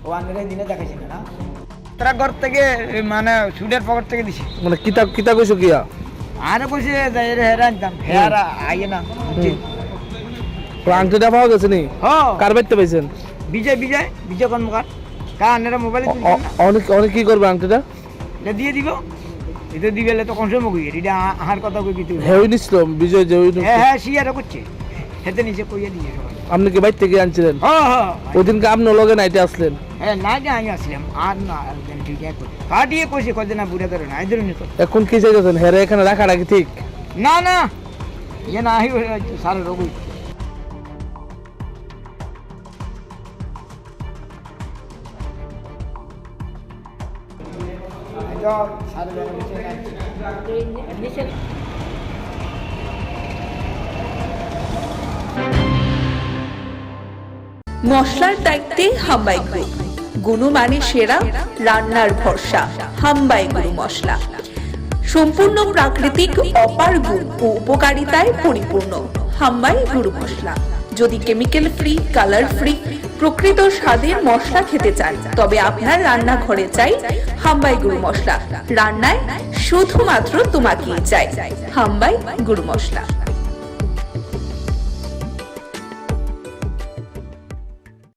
ও আন্নারাই দিনে দেখাইছে না তারা ঘর থেকে মানে সুডের পকেট থেকে দিছে মানে কিতা কইছো কিয়া আর কইছে যাই রে হেরা আনতাম হেরা আইয়ে না আংটিটা পাওয়া গেছে নি হ্যাঁ কার বাইতে পাইছেন বিজয় কর্মকার কা আন্নারা মোবাইলে অনেক কি করবে আংটিটা এটা দিয়ে দিব এটা দিবে তো কোন সময় কই এটা আহার কথা কই কিছু হেউই নিছিল বিজয় যে হ্যাঁ সিয়ারা করছে হেতে নিচে কইয়া দিয়ে আপনি কি বাইর থেকে আনছিলেন হ্যাঁ ওই দিনকে আপনি লগে নাইটে আসলেন হ্যাঁ না যে আমি আসলাম আর না ঠিক আছে কাটিয়ে কইছে কদিন না বুড়া ধরে না এই ধরনের তো এখন কি চাইতেছেন হেরে এখানে রাখা রাখি ঠিক না না ইয়ে না আহি সারা রোগ মশলার দায়িত্বে হাম্বাই গ্রুপ, গুণমানে সেরা, রান্নার ভরসা। হাম্বাই গুরু মশলা সম্পূর্ণ প্রাকৃতিক, অপার গুণ ও উপকারিতায় পরিপূর্ণ। হাম্বাই গুরু মশলা। যদি কেমিক্যাল ফ্রি, কালার ফ্রি, প্রকৃত স্বাদের মশলা খেতে চান তবে আপনার রান্নাঘরে চাই হাম্বাই গুরু মশলা। রান্নায় শুধুমাত্র তোমাকেই চাই হাম্বাই গুরু মশলা।